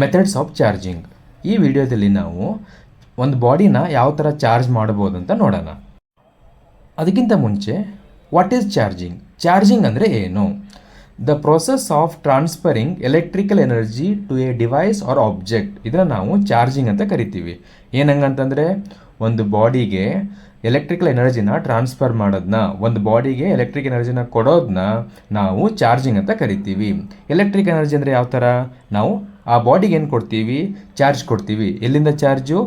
Methods of charging. ಈ ವಿಡಿಯೋದಲ್ಲಿ ನಾವು ಒಂದು ಬಾಡಿನ ಯಾವ ಥರ ಚಾರ್ಜ್ ಮಾಡ್ಬೋದು ಅಂತ ನೋಡೋಣ. ಅದಕ್ಕಿಂತ ಮುಂಚೆ ವಾಟ್ ಈಸ್ ಚಾರ್ಜಿಂಗ್? ಚಾರ್ಜಿಂಗ್ ಅಂದರೆ ಏನು? The process of transferring electrical energy to a device or object, ಇದನ್ನು ನಾವು ಚಾರ್ಜಿಂಗ್ ಅಂತ ಕರಿತೀವಿ. ಏನಂಗಂತಂದರೆ ಒಂದು ಬಾಡಿಗೆ ಎಲೆಕ್ಟ್ರಿಕಲ್ ಎನರ್ಜಿನ ಟ್ರಾನ್ಸ್ಫರ್ ಮಾಡೋದನ್ನ, ಒಂದು ಬಾಡಿಗೆ ಎಲೆಕ್ಟ್ರಿಕ್ ಎನರ್ಜಿನ ಕೊಡೋದನ್ನ ನಾವು ಚಾರ್ಜಿಂಗ್ ಅಂತ ಕರಿತೀವಿ. ಎಲೆಕ್ಟ್ರಿಕ್ ಎನರ್ಜಿ ಅಂದರೆ ಯಾವ ಥರ? ನಾವು ಆ ಬಾಡಿಗೆ ಏನು ಕೊಡ್ತೀವಿ? ಚಾರ್ಜ್ ಕೊಡ್ತೀವಿ. ಎಲ್ಲಿಂದ charge?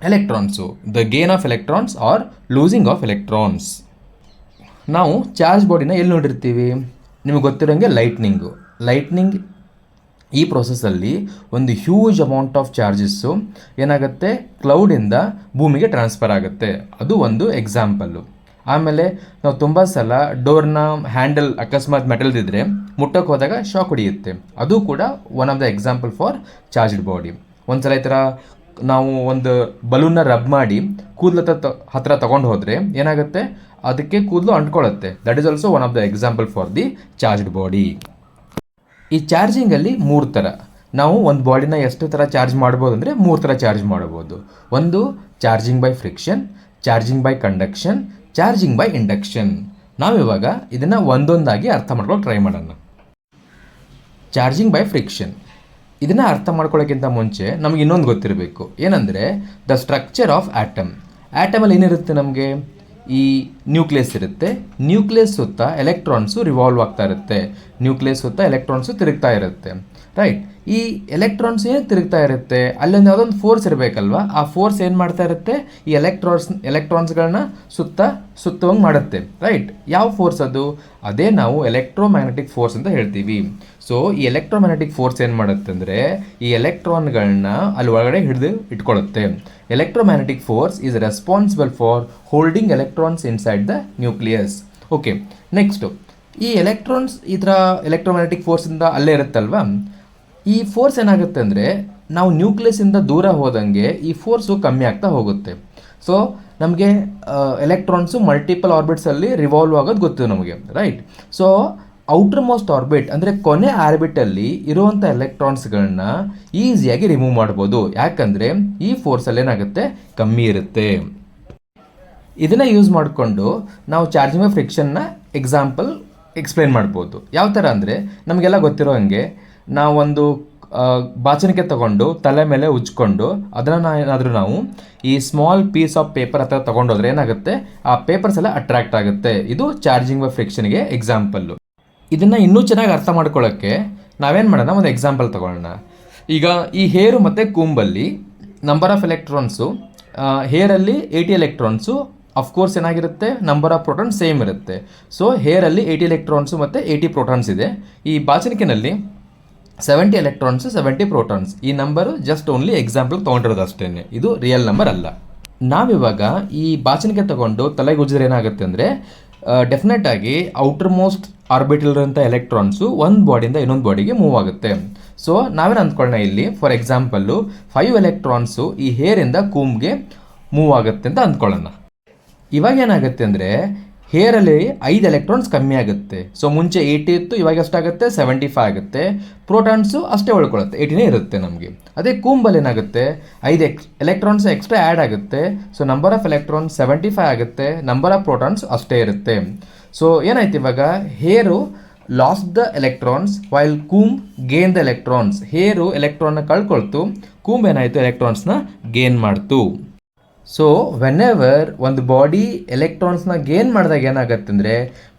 Electrons. The gain of electrons are losing of electrons. ನಾವು ಚಾರ್ಜ್ ಬಾಡಿನ ಎಲ್ಲಿ ನೋಡಿರ್ತೀವಿ? ನಿಮಗೆ ಗೊತ್ತಿರೋಂಗೆ ಲೈಟ್ನಿಂಗ್ ಈ ಪ್ರೊಸೆಸ್ಸಲ್ಲಿ ಒಂದು ಹ್ಯೂಜ್ ಅಮೌಂಟ್ ಆಫ್ ಚಾರ್ಜಸ್ಸು ಏನಾಗುತ್ತೆ, ಕ್ಲೌಡಿಂದ ಭೂಮಿಗೆ ಟ್ರಾನ್ಸ್ಫರ್ ಆಗುತ್ತೆ. ಅದು ಒಂದು ಎಕ್ಸಾಂಪಲ್ಲು. ಆಮೇಲೆ ನಾವು ತುಂಬ ಸಲ ಡೋರ್ನ ಹ್ಯಾಂಡಲ್ ಅಕಸ್ಮಾತ್ ಮೆಟಲ್ದಿದ್ರೆ ಮುಟ್ಟಕ್ಕೆ ಹೋದಾಗ ಶಾಕ್ ಹೊಡಿಯುತ್ತೆ. ಅದು ಕೂಡ one of the example for charged body. ಒಂದು ಸಲ ಈ ಥರ ನಾವು ಒಂದು ಬಲೂನ್ನ ರಬ್ ಮಾಡಿ ಕೂದಲ ಹತ್ರ ತಗೊಂಡು ಹೋದರೆ ಏನಾಗುತ್ತೆ, ಅದಕ್ಕೆ ಕೂದಲು ಅಂಟ್ಕೊಳ್ಳುತ್ತೆ. That is also one of the example for the charged body. ಈ ಚಾರ್ಜಿಂಗಲ್ಲಿ 3 ಥರ. ನಾವು ಒಂದು ಬಾಡಿನ ಎಷ್ಟು ಥರ ಚಾರ್ಜ್ ಮಾಡ್ಬೋದು ಅಂದರೆ 3 ಥರ ಚಾರ್ಜ್ ಮಾಡ್ಬೋದು. ಒಂದು charging by friction, charging by conduction, charging by induction. ನಾವಿವಾಗ ಇದನ್ನು ಒಂದೊಂದಾಗಿ ಅರ್ಥ ಮಾಡ್ಕೊಳ್ಳೋಕೆ ಟ್ರೈ ಮಾಡೋಣ. ಚಾರ್ಜಿಂಗ್ ಬೈ ಫ್ರಿಕ್ಷನ್, ಇದನ್ನು ಅರ್ಥ ಮಾಡ್ಕೊಳ್ಳೋಕ್ಕಿಂತ ಮುಂಚೆ ನಮಗೆ ಇನ್ನೊಂದು ಗೊತ್ತಿರಬೇಕು. ಏನಂದರೆ ದ ಸ್ಟ್ರಕ್ಚರ್ ಆಫ್ ಆಟಮ್. ಆಟಮಲ್ಲಿ ಏನಿರುತ್ತೆ ನಮಗೆ? ಈ ನ್ಯೂಕ್ಲಿಯಸ್ ಇರುತ್ತೆ. ನ್ಯೂಕ್ಲಿಯಸ್ ಸುತ್ತ ಎಲೆಕ್ಟ್ರಾನ್ಸು ರಿವಾಲ್ವ್ ಆಗ್ತಾ ಇರುತ್ತೆ. ನ್ಯೂಕ್ಲಿಯಸ್ ಸುತ್ತ ಎಲೆಕ್ಟ್ರಾನ್ಸು ತಿರುಗ್ತಾ ಇರುತ್ತೆ, ರೈಟ್? ಈ ಎಲೆಕ್ಟ್ರಾನ್ಸ್ ಏನು ತಿರುಗ್ತಾ ಇರುತ್ತೆ, ಅಲ್ಲೊಂದು ಯಾವುದೊಂದು ಫೋರ್ಸ್ ಇರಬೇಕಲ್ವ? ಆ ಫೋರ್ಸ್ ಏನು ಮಾಡ್ತಾ ಇರುತ್ತೆ? ಈ ಎಲೆಕ್ಟ್ರಾನ್ಸ್ಗಳನ್ನ ಸುತ್ತುವಂಗೆ ಮಾಡುತ್ತೆ, ರೈಟ್? ಯಾವ ಫೋರ್ಸ್ ಅದು? ಅದೇ ನಾವು ಎಲೆಕ್ಟ್ರೋಮ್ಯಾಗ್ನೆಟಿಕ್ ಫೋರ್ಸ್ ಅಂತ ಹೇಳ್ತೀವಿ. ಸೊ ಈ ಎಲೆಕ್ಟ್ರೋಮ್ಯಾಗ್ನೆಟಿಕ್ ಫೋರ್ಸ್ ಏನು ಮಾಡುತ್ತೆ ಅಂದರೆ ಈ ಎಲೆಕ್ಟ್ರಾನ್ಗಳನ್ನ ಅಲ್ಲಿ ಒಳಗಡೆ ಹಿಡಿದು ಇಟ್ಕೊಳ್ಳುತ್ತೆ. Electromagnetic force is responsible for holding electrons inside the nucleus. Okay, next ಈ ಎಲೆಕ್ಟ್ರಾನ್ಸ್ ಈ ಥರ ಎಲೆಕ್ಟ್ರೋಮ್ಯಾಗ್ನೆಟಿಕ್ ಫೋರ್ಸಿಂದ ಅಲ್ಲೇ ಇರುತ್ತಲ್ವ? ಈ ಫೋರ್ಸ್ ಏನಾಗುತ್ತೆ ಅಂದರೆ ನಾವು ನ್ಯೂಕ್ಲಿಯಸ್ಸಿಂದ ದೂರ ಹೋದಂಗೆ ಈ ಫೋರ್ಸು ಕಮ್ಮಿ ಆಗ್ತಾ ಹೋಗುತ್ತೆ. ಸೊ ನಮಗೆ ಎಲೆಕ್ಟ್ರಾನ್ಸು ಮಲ್ಟಿಪಲ್ ಆರ್ಬಿಟ್ಸಲ್ಲಿ ರಿವಾಲ್ವ್ ಆಗೋದು ಗೊತ್ತು ನಮಗೆ, right? So outer most orbit ಅಂದರೆ ಕೊನೆ ಆರ್ಬಿಟಲ್ಲಿ ಇರುವಂಥ ಎಲೆಕ್ಟ್ರಾನ್ಸ್ಗಳನ್ನ ಈಸಿಯಾಗಿ ರಿಮೂವ್ ಮಾಡ್ಬೋದು. ಯಾಕಂದರೆ ಈ ಫೋರ್ಸಲ್ಲಿ ಏನಾಗುತ್ತೆ, ಕಮ್ಮಿ ಇರುತ್ತೆ. ಇದನ್ನು ಯೂಸ್ ಮಾಡಿಕೊಂಡು ನಾವು ಚಾರ್ಜಿಂಗ್ ಬೈ ಫ್ರಿಕ್ಷನ್ನ ಎಕ್ಸಾಂಪಲ್ ಎಕ್ಸ್ಪ್ಲೇನ್ ಮಾಡ್ಬೋದು. ಯಾವ ಥರ ಅಂದರೆ ನಮಗೆಲ್ಲ ಗೊತ್ತಿರೋ ಹಾಗೆ ನಾವೊಂದು ಬಾಚಣಿಕೆ ತಗೊಂಡು ತಲೆ ಮೇಲೆ ಉಜ್ಕೊಂಡು ಅದನ್ನು ಏನಾದರೂ ನಾವು ಈ ಸ್ಮಾಲ್ ಪೀಸ್ ಆಫ್ ಪೇಪರ್ ಹತ್ರ ತೊಗೊಂಡೋದ್ರೆ ಏನಾಗುತ್ತೆ, ಆ ಪೇಪರ್ಸ್ ಎಲ್ಲ ಅಟ್ರಾಕ್ಟ್ ಆಗುತ್ತೆ. ಇದು ಚಾರ್ಜಿಂಗ್ ಬೈ ಫ್ರಿಕ್ಷನ್ಗೆ ಎಕ್ಸಾಂಪಲ್ಲು. ಇದನ್ನು ಇನ್ನೂ ಚೆನ್ನಾಗಿ ಅರ್ಥ ಮಾಡ್ಕೊಳ್ಳೋಕ್ಕೆ ನಾವೇನು ಮಾಡೋಣ, ಒಂದು ಎಕ್ಸಾಂಪಲ್ ತೊಗೊಳ್ಳೋಣ. ಈಗ ಈ ಹೇರು ಮತ್ತು ಕೂಂಬಲ್ಲಿ ನಂಬರ್ ಆಫ್ ಎಲೆಕ್ಟ್ರಾನ್ಸು, ಹೇರಲ್ಲಿ 80 ಎಲೆಕ್ಟ್ರಾನ್ಸು, ಅಫ್ಕೋರ್ಸ್ ಏನಾಗಿರುತ್ತೆ, ನಂಬರ್ ಆಫ್ ಪ್ರೋಟಾನ್ಸ್ ಸೇಮ್ ಇರುತ್ತೆ. ಸೊ ಹೇರಲ್ಲಿ 80 ಎಲೆಕ್ಟ್ರಾನ್ಸು ಮತ್ತು 80 ಪ್ರೋಟಾನ್ಸ್ ಇದೆ. ಈ ಬಾಚಣಿಕೆನಲ್ಲಿ 70 ಎಲೆಕ್ಟ್ರಾನ್ಸು 70 ಪ್ರೋಟಾನ್ಸ್. ಈ ನಂಬರು ಜಸ್ಟ್ ಓನ್ಲಿ ಎಕ್ಸಾಂಪಲ್ ತೊಗೊಂಡಿರೋದು ಅಷ್ಟೇ, ಇದು ರಿಯಲ್ ನಂಬರ್ ಅಲ್ಲ. ನಾವಿವಾಗ ಈ ಬಾಚಣಿಕೆ ತಗೊಂಡು ತಲೆಗೆ ಉಜ್ಜಿದ್ರೆ ಏನಾಗುತ್ತೆ ಅಂದರೆ ಡೆಫಿನೆಟ್ ಆಗಿ ಔಟರ್ ಮೋಸ್ಟ್ ಆರ್ಬಿಟಲ್ಲಿರೋಂಥ ಎಲೆಕ್ಟ್ರಾನ್ಸು ಒಂದು ಬಾಡಿಯಿಂದ ಇನ್ನೊಂದು ಬಾಡಿಗೆ ಮೂವ್ ಆಗುತ್ತೆ. ಸೊ ನಾವೇನು ಅಂದ್ಕೊಳ್ಳೋಣ ಇಲ್ಲಿ, ಫಾರ್ ಎಕ್ಸಾಂಪಲ್ಲು 5 ಎಲೆಕ್ಟ್ರಾನ್ಸು ಈ ಹೇರಿಂದ ಕೂಮ್ಗೆ ಮೂವ್ ಆಗುತ್ತೆ ಅಂತ ಅಂದ್ಕೊಳ್ಳೋಣ. ಇವಾಗ ಏನಾಗುತ್ತೆ ಅಂದರೆ ಹೇರಲ್ಲಿ 5 ಎಲೆಕ್ಟ್ರಾನ್ಸ್ ಕಮ್ಮಿ ಆಗುತ್ತೆ. ಸೊ ಮುಂಚೆ 80 ಇತ್ತು, ಇವಾಗ ಎಷ್ಟಾಗುತ್ತೆ, 75 ಆಗುತ್ತೆ. ಪ್ರೋಟಾನ್ಸು ಅಷ್ಟೇ ಉಳ್ಕೊಳ್ಳುತ್ತೆ, 80ನೇ ಇರುತ್ತೆ ನಮಗೆ. ಅದೇ ಕೂಂಬಲ್ಲಿ ಏನಾಗುತ್ತೆ, 5 ಎಲೆಕ್ಟ್ರಾನ್ಸ್ ಎಕ್ಸ್ಟ್ರಾ ಆ್ಯಡ್ ಆಗುತ್ತೆ. ಸೊ ನಂಬರ್ ಆಫ್ ಎಲೆಕ್ಟ್ರಾನ್ಸ್ 75 ಆಗುತ್ತೆ, ನಂಬರ್ ಆಫ್ ಪ್ರೋಟಾನ್ಸ್ ಅಷ್ಟೇ ಇರುತ್ತೆ. ಸೊ ಏನಾಯ್ತು ಇವಾಗ, hair lost the electrons while comb gain the electrons. Hair ಎಲೆಕ್ಟ್ರಾನ್ನ ಕಳ್ಕೊಳ್ತು, ಕೂಂಬ್ ಏನಾಯಿತು, ಎಲೆಕ್ಟ್ರಾನ್ಸ್ನ ಗೇನ್ ಮಾಡ್ತು. ಸೊ ವೆನೆವರ್ ಒಂದು ಬಾಡಿ ಎಲೆಕ್ಟ್ರಾನ್ಸ್ನ ಗೇನ್ ಮಾಡಿದಾಗ ಏನಾಗುತ್ತೆ ಅಂದರೆ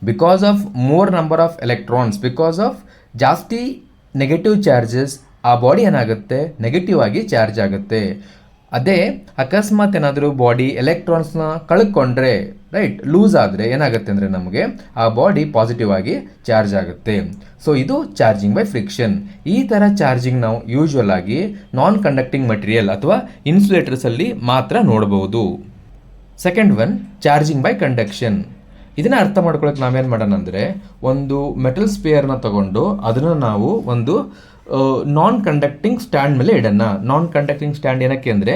because of more number of electrons, because of ಜಾಸ್ತಿ ನೆಗೆಟಿವ್ ಚಾರ್ಜಸ್, ಆ ಬಾಡಿ ಏನಾಗುತ್ತೆ, ನೆಗೆಟಿವ್ ಆಗಿ ಚಾರ್ಜ್ ಆಗುತ್ತೆ. ಅದೇ ಅಕಸ್ಮಾತ್ ಏನಾದರೂ ಬಾಡಿ ಎಲೆಕ್ಟ್ರಾನ್ಸ್ನ ಕಳ್ಕೊಂಡ್ರೆ, ರೈಟ್, ಲೂಸ್ ಆದರೆ ಏನಾಗುತ್ತೆ ಅಂದರೆ ನಮಗೆ ಆ ಬಾಡಿ ಪಾಸಿಟಿವ್ ಆಗಿ ಚಾರ್ಜ್ ಆಗುತ್ತೆ. ಸೊ ಇದು ಚಾರ್ಜಿಂಗ್ ಬೈ ಫ್ರಿಕ್ಷನ್. ಈ ಥರ ಚಾರ್ಜಿಂಗ್ ನಾವು ಯೂಶ್ವಲ್ ಆಗಿ ನಾನ್ ಕಂಡಕ್ಟಿಂಗ್ ಮಟೀರಿಯಲ್ ಅಥವಾ ಇನ್ಸುಲೇಟರ್ಸಲ್ಲಿ ಮಾತ್ರ ನೋಡ್ಬೋದು. Second one, charging by conduction. ಇದನ್ನು ಅರ್ಥ ಮಾಡ್ಕೊಳ್ಳೋಕೆ ನಾವೇನು ಮಾಡೋಣ ಅಂದರೆ ಒಂದು ಮೆಟಲ್ ಸ್ಪೇರ್ನ ತಗೊಂಡು ಅದನ್ನು ನಾವು ಒಂದು ನಾನ್ ಕಂಡಕ್ಟಿಂಗ್ ಸ್ಟ್ಯಾಂಡ್ ಮೇಲೆ ಇಡೋಣ. ನಾನ್ ಕಂಡಕ್ಟಿಂಗ್ ಸ್ಟ್ಯಾಂಡ್ ಏನಕ್ಕೆ ಅಂದರೆ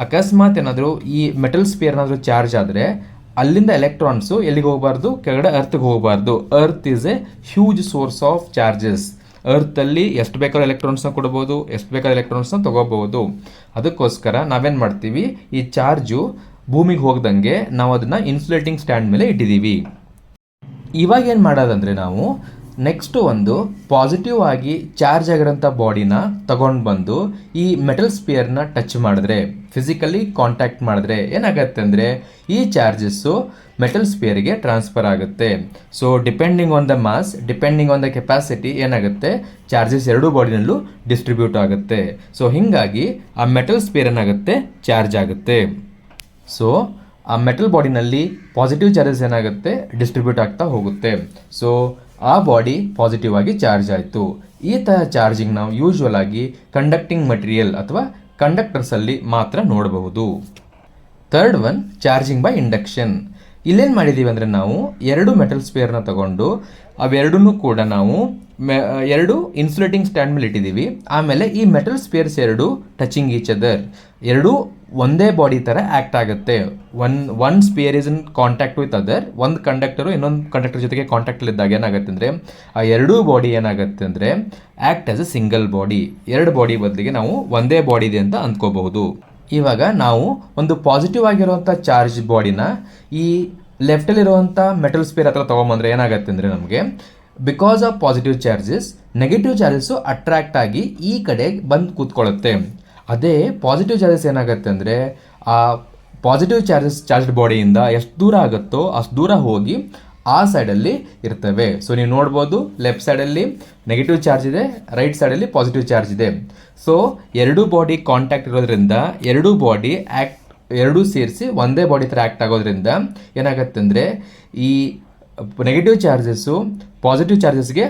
ಅಕಸ್ಮಾತ್ ಏನಾದರೂ ಈ ಮೆಟಲ್ ಸ್ಪಿಯರ್ ಏನಾದರೂ ಚಾರ್ಜ್ ಆದರೆ ಅಲ್ಲಿಂದ ಎಲೆಕ್ಟ್ರಾನ್ಸು ಎಲ್ಲಿಗೆ ಹೋಗಬಾರ್ದು, ಕೆಳಗಡೆ ಅರ್ತ್ಗೆ ಹೋಗಬಾರ್ದು. Earth is a huge source of charges. ಅರ್ಥಲ್ಲಿ ಎಷ್ಟು ಬೇಕಾದ್ರೂ ಎಲೆಕ್ಟ್ರಾನ್ಸ್ನ ಕೊಡ್ಬೋದು, ಎಷ್ಟು ಬೇಕಾದ ಎಲೆಕ್ಟ್ರಾನ್ಸ್ನ ತೊಗೋಬಹುದು. ಅದಕ್ಕೋಸ್ಕರ ನಾವೇನು ಮಾಡ್ತೀವಿ, ಈ ಚಾರ್ಜು ಭೂಮಿಗೆ ಹೋಗ್ದಂಗೆ ನಾವು ಅದನ್ನು ಇನ್ಸುಲೇಟಿಂಗ್ ಸ್ಟ್ಯಾಂಡ್ ಮೇಲೆ ಇಟ್ಟಿದ್ದೀವಿ. ಇವಾಗ ಏನು ಮಾಡೋದಂದರೆ ನಾವು ನೆಕ್ಸ್ಟು ಒಂದು ಪಾಸಿಟಿವ್ ಆಗಿ ಚಾರ್ಜ್ ಆಗಿರೋಂಥ ಬಾಡಿನ ತಗೊಂಡು ಬಂದು ಈ ಮೆಟಲ್ ಸ್ಪಿಯರ್ನ ಟಚ್ ಮಾಡಿದ್ರೆ, ಫಿಸಿಕಲಿ ಕಾಂಟ್ಯಾಕ್ಟ್ ಮಾಡಿದ್ರೆ ಏನಾಗುತ್ತೆ ಅಂದರೆ ಈ ಚಾರ್ಜಸ್ಸು ಮೆಟಲ್ ಸ್ಪಿಯರ್ಗೆ ಟ್ರಾನ್ಸ್ಫರ್ ಆಗುತ್ತೆ. So depending on the mass, depending on the capacity ಏನಾಗುತ್ತೆ, ಚಾರ್ಜಸ್ ಎರಡೂ ಬಾಡಿನಲ್ಲೂ ಡಿಸ್ಟ್ರಿಬ್ಯೂಟ್ ಆಗುತ್ತೆ. ಸೊ ಹೀಗಾಗಿ ಆ ಮೆಟಲ್ ಸ್ಪಿಯರ್ ಏನಾಗುತ್ತೆ, ಚಾರ್ಜ್ ಆಗುತ್ತೆ. ಸೊ ಆ ಮೆಟಲ್ ಬಾಡಿನಲ್ಲಿ ಪಾಸಿಟಿವ್ ಚಾರ್ಜಸ್ ಏನಾಗುತ್ತೆ, ಡಿಸ್ಟ್ರಿಬ್ಯೂಟ್ ಆಗ್ತಾ ಹೋಗುತ್ತೆ. ಸೊ ಆ ಬಾಡಿ ಪಾಸಿಟಿವ್ ಆಗಿ ಚಾರ್ಜ್ ಆಯಿತು. ಈ ಥರ ಚಾರ್ಜಿಂಗ್ ನಾವು ಯೂಶ್ವಲ್ ಆಗಿ ಕಂಡಕ್ಟಿಂಗ್ ಮಟೀರಿಯಲ್ ಅಥವಾ ಕಂಡಕ್ಟರ್ಸಲ್ಲಿ ಮಾತ್ರ ನೋಡಬಹುದು. Third one, charging by induction. ಇಲ್ಲೇನು ಮಾಡಿದ್ದೀವಿ ಅಂದರೆ ನಾವು ಎರಡು ಮೆಟಲ್ ಸ್ಪಿಯರ್ನ ತಗೊಂಡು ಅವೆರಡೂ ಕೂಡ ನಾವು ಎರಡು ಇನ್ಸುಲೇಟಿಂಗ್ ಸ್ಟ್ಯಾಂಡ್ ಮೇಲೆ ಇಟ್ಟಿದ್ದೀವಿ. ಆಮೇಲೆ ಈ ಮೆಟಲ್ ಸ್ಪಿಯರ್ಸ್ ಎರಡು ಟಚಿಂಗ್ ಈಚ್ ಅದರ್, ಎರಡೂ ಒಂದೇ ಬಾಡಿ ಥರ ಆ್ಯಕ್ಟ್ ಆಗುತ್ತೆ. One spear is in contact with other, ಒಂದು ಕಂಡಕ್ಟರು ಇನ್ನೊಂದು ಕಂಡಕ್ಟರ್ ಜೊತೆಗೆ ಕಾಂಟ್ಯಾಕ್ಟಲ್ಲಿದ್ದಾಗ ಏನಾಗುತ್ತೆ ಅಂದರೆ ಆ ಎರಡೂ ಬಾಡಿ ಏನಾಗುತ್ತೆ ಅಂದರೆ act as A single body. ಎರಡು ಬಾಡಿ ಬದಲಿಗೆ ನಾವು ಒಂದೇ ಬಾಡಿ ಇದೆ ಅಂತ ಅಂದ್ಕೋಬಹುದು. ಇವಾಗ ನಾವು ಒಂದು ಪಾಸಿಟಿವ್ ಆಗಿರುವಂಥ ಚಾರ್ಜ್ ಬಾಡಿನ ಈ ಲೆಫ್ಟಲ್ಲಿರುವಂಥ ಮೆಟಲ್ ಸ್ಪಿಯರ್ ಹತ್ರ ತೊಗೊಂಬಂದ್ರೆ ಏನಾಗುತ್ತೆ ಅಂದರೆ ನಮಗೆ because of positive charges negative charges attract ಆಗಿ ಈ ಕಡೆ ಬಂದು ಕೂತ್ಕೊಳ್ಳುತ್ತೆ. ಅದೇ ಪಾಸಿಟಿವ್ ಚಾರ್ಜಸ್ ಏನಾಗುತ್ತೆ ಅಂದರೆ ಆ ಪಾಸಿಟಿವ್ ಚಾರ್ಜ್ಡ್ ಬಾಡಿಯಿಂದ ಎಷ್ಟು ದೂರ ಆಗುತ್ತೋ ಅಷ್ಟು ದೂರ ಹೋಗಿ ಆ ಸೈಡಲ್ಲಿ ಇರ್ತವೆ. ಸೊ ನೀವು ನೋಡ್ಬೋದು, ಲೆಫ್ಟ್ ಸೈಡಲ್ಲಿ ನೆಗೆಟಿವ್ ಚಾರ್ಜ್ ಇದೆ, ರೈಟ್ ಸೈಡಲ್ಲಿ ಪಾಸಿಟಿವ್ ಚಾರ್ಜ್ ಇದೆ. ಸೊ ಎರಡೂ ಬಾಡಿ ಕಾಂಟ್ಯಾಕ್ಟ್ ಇರೋದ್ರಿಂದ ಎರಡೂ ಸೇರಿಸಿ ಒಂದೇ ಬಾಡಿ ಥರ ಆ್ಯಕ್ಟ್ ಆಗೋದ್ರಿಂದ ಏನಾಗುತ್ತೆ ಅಂದರೆ ಈ ನೆಗೆಟಿವ್ ಚಾರ್ಜಸ್ಸು ಪಾಸಿಟಿವ್ ಚಾರ್ಜಸ್ಗೆ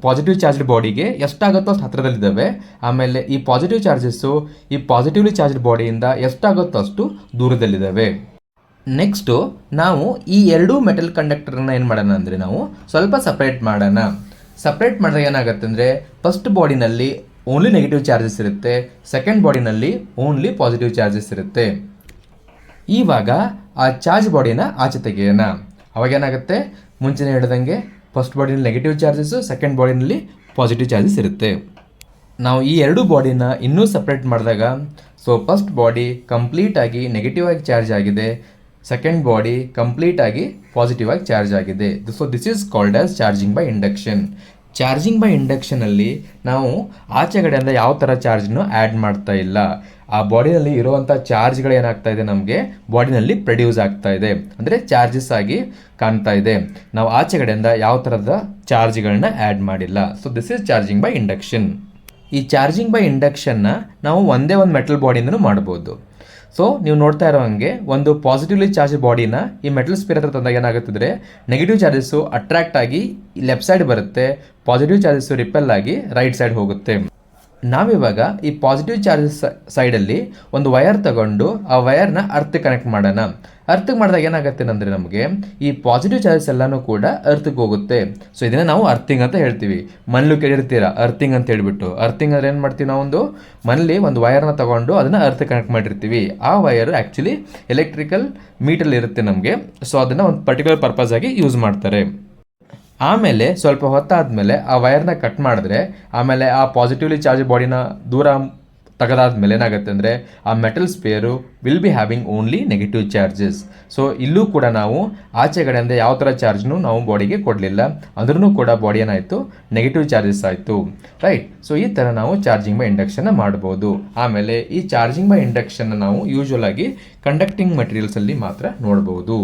ಪಾಸಿಟಿವ್ ಚಾರ್ಜ್ಡ್ ಬಾಡಿಗೆ ಎಷ್ಟಾಗುತ್ತೋ ಅಷ್ಟು ಹತ್ತಿರದಲ್ಲಿದ್ದಾವೆ. ಆಮೇಲೆ ಈ ಪಾಸಿಟಿವ್ ಚಾರ್ಜಸ್ಸು ಈ ಪಾಸಿಟಿವ್ಲಿ ಚಾರ್ಜ್ಡ್ ಬಾಡಿಯಿಂದ ಎಷ್ಟಾಗುತ್ತೋ ಅಷ್ಟು ದೂರದಲ್ಲಿದ್ದಾವೆ. ನೆಕ್ಸ್ಟು ನಾವು ಈ ಎರಡೂ ಮೆಟಲ್ ಕಂಡಕ್ಟರ್ನ ಏನು ಮಾಡೋಣ ಅಂದರೆ ನಾವು ಸ್ವಲ್ಪ ಸಪ್ರೇಟ್ ಮಾಡೋಣ. ಸಪ್ರೇಟ್ ಮಾಡಿದಾಗ ಏನಾಗುತ್ತೆ ಅಂದರೆ ಫಸ್ಟ್ ಬಾಡಿನಲ್ಲಿ ಓನ್ಲಿ ನೆಗೆಟಿವ್ ಚಾರ್ಜಸ್ ಇರುತ್ತೆ, ಸೆಕೆಂಡ್ ಬಾಡಿನಲ್ಲಿ ಓನ್ಲಿ ಪಾಸಿಟಿವ್ ಚಾರ್ಜಸ್ ಇರುತ್ತೆ. ಇವಾಗ ಆ ಚಾರ್ಜ್ ಬಾಡಿನ ಆಚೆ ತೆಗೆಯೋಣ. ಅವಾಗ ಏನಾಗುತ್ತೆ, ಮುಂಚೆನೇ ಹೇಳಿದಂಗೆ ಫಸ್ಟ್ ಬಾಡಿನಲ್ಲಿ ನೆಗೆಟಿವ್ ಚಾರ್ಜಸ್ಸು, ಸೆಕೆಂಡ್ ಬಾಡಿನಲ್ಲಿ ಪಾಸಿಟಿವ್ ಚಾರ್ಜಸ್ ಇರುತ್ತೆ. ನಾವು ಈ ಎರಡು ಬಾಡಿನ ಇನ್ನೂ ಸಪ್ರೇಟ್ ಮಾಡಿದಾಗ ಸೊ ಫಸ್ಟ್ ಬಾಡಿ ಕಂಪ್ಲೀಟಾಗಿ ನೆಗೆಟಿವ್ ಆಗಿ ಚಾರ್ಜ್ ಆಗಿದೆ, ಸೆಕೆಂಡ್ ಬಾಡಿ ಕಂಪ್ಲೀಟಾಗಿ ಪಾಸಿಟಿವ್ ಆಗಿ ಚಾರ್ಜ್ ಆಗಿದೆ. So this is called as charging by induction. Charging by ಇಂಡಕ್ಷನಲ್ಲಿ ನಾವು ಆಚೆಗಡೆಯಿಂದ ಯಾವ ಥರ ಚಾರ್ಜ್ನೂ ಆ್ಯಡ್ ಮಾಡ್ತಾ ಇಲ್ಲ. ಆ ಬಾಡಿನಲ್ಲಿ ಇರುವಂಥ ಚಾರ್ಜ್ಗಳು ಏನಾಗ್ತಾ ಇದೆ, ನಮಗೆ ಬಾಡಿನಲ್ಲಿ ಪ್ರೊಡ್ಯೂಸ್ ಆಗ್ತಾ ಇದೆ, ಅಂದರೆ ಚಾರ್ಜಸ್ ಆಗಿ ಕಾಣ್ತಾ ಇದೆ. ನಾವು ಆಚೆಗಡೆಯಿಂದ ಯಾವ ಥರದ ಚಾರ್ಜ್ಗಳನ್ನ ಆ್ಯಡ್ ಮಾಡಿಲ್ಲ. So this is charging by induction. ಈ ಚಾರ್ಜಿಂಗ್ ಬೈ ಇಂಡಕ್ಷನ್ನ ನಾವು ಒಂದೇ ಒಂದು ಮೆಟಲ್ ಬಾಡಿಯಿಂದನೂ ಮಾಡ್ಬೋದು. ಸೊ ನೀವು ನೋಡ್ತಾ ಇರೋ ಹಂಗೆ ಒಂದು ಪಾಸಿಟಿವ್ಲಿ ಚಾರ್ಜ್ ಬಾಡಿನ ಈ ಮೆಟಲ್ ಸ್ಪಿಯರ್ ಹತ್ರ ತಂದಾಗ ಏನಾಗುತ್ತಿದ್ರೆ ನೆಗೆಟಿವ್ ಚಾರ್ಜಸ್ಸು ಅಟ್ರಾಕ್ಟ್ ಆಗಿ ಲೆಫ್ಟ್ ಸೈಡ್ ಬರುತ್ತೆ, ಪಾಸಿಟಿವ್ ಚಾರ್ಜಸ್ಸು ರಿಪೆಲ್ ಆಗಿ ರೈಟ್ ಸೈಡ್ ಹೋಗುತ್ತೆ. ನಾವಿವಾಗ ಈ ಪಾಸಿಟಿವ್ ಚಾರ್ಜಸ್ ಸೈಡಲ್ಲಿ ಒಂದು ವಯರ್ ತಗೊಂಡು ಆ ವಯರ್ನ ಅರ್ತ್ಗೆ ಕನೆಕ್ಟ್ ಮಾಡೋಣ. ಅರ್ತ್ಗೆ ಮಾಡಿದಾಗ ಏನಾಗುತ್ತೆ ಅಂದರೆ ನಮಗೆ ಈ ಪಾಸಿಟಿವ್ ಚಾರ್ಜಸ್ ಎಲ್ಲನೂ ಕೂಡ ಅರ್ತ್ಗೆ ಹೋಗುತ್ತೆ. ಸೊ ಇದನ್ನು ನಾವು ಅರ್ಥಿಂಗ್ ಅಂತ ಹೇಳ್ತೀವಿ. ಮನೇಲೂ ಕೇಳಿರ್ತೀರ ಅರ್ಥಿಂಗ್ ಅಂತ ಹೇಳ್ಬಿಟ್ಟು. ಅರ್ಥಿಂಗ್ ಅಂದರೆ ಏನು ಮಾಡ್ತೀವಿ, ನಾವು ಮನೇಲಿ ಒಂದು ವಯರ್ನ ತಗೊಂಡು ಅದನ್ನು ಅರ್ತ್ ಕನೆಕ್ಟ್ ಮಾಡಿರ್ತೀವಿ. ಆ ವಯರ್ ಆ್ಯಕ್ಚುಲಿ ಎಲೆಕ್ಟ್ರಿಕಲ್ ಮೀಟರ್ ಇರುತ್ತೆ ನಮಗೆ. ಸೊ ಅದನ್ನು ಒಂದು ಪರ್ಟಿಕ್ಯುಲರ್ ಪರ್ಪಸ್ ಆಗಿ ಯೂಸ್ ಮಾಡ್ತಾರೆ. ಆಮೇಲೆ ಸ್ವಲ್ಪ ಹೊತ್ತಾದಮೇಲೆ ಆ ವಯರ್ನ ಕಟ್ ಮಾಡಿದ್ರೆ ಆಮೇಲೆ ಆ ಪಾಸಿಟಿವ್ಲಿ ಚಾರ್ಜ್ ಬಾಡಿನ ದೂರ ತೆಗೆದಾದ್ಮೇಲೆ ಏನಾಗುತ್ತೆ ಅಂದರೆ ಆ metal sphere will be having only negative charges. So ಇಲ್ಲೂ ಕೂಡ ನಾವು ಆಚೆಗಡೆಯಿಂದ ಯಾವ ಥರ ಚಾರ್ಜ್ನೂ ನಾವು ಬಾಡಿಗೆ ಕೊಡಲಿಲ್ಲ, ಅಂದ್ರೂ ಕೂಡ ಬಾಡಿ ಏನಾಯಿತು, ನೆಗೆಟಿವ್ ಚಾರ್ಜಸ್ ಆಯಿತು, ರೈಟ್. ಸೊ ಈ ಥರ ನಾವು ಚಾರ್ಜಿಂಗ್ ಬೈ ಇಂಡಕ್ಷನ್ನ ಮಾಡ್ಬೋದು. ಆಮೇಲೆ ಈ ಚಾರ್ಜಿಂಗ್ ಬೈ ಇಂಡಕ್ಷನ್ನ ನಾವು ಯೂಶ್ವಲ್ ಆಗಿ ಕಂಡಕ್ಟಿಂಗ್ ಮಟೀರಿಯಲ್ಸಲ್ಲಿ ಮಾತ್ರ ನೋಡ್ಬೋದು.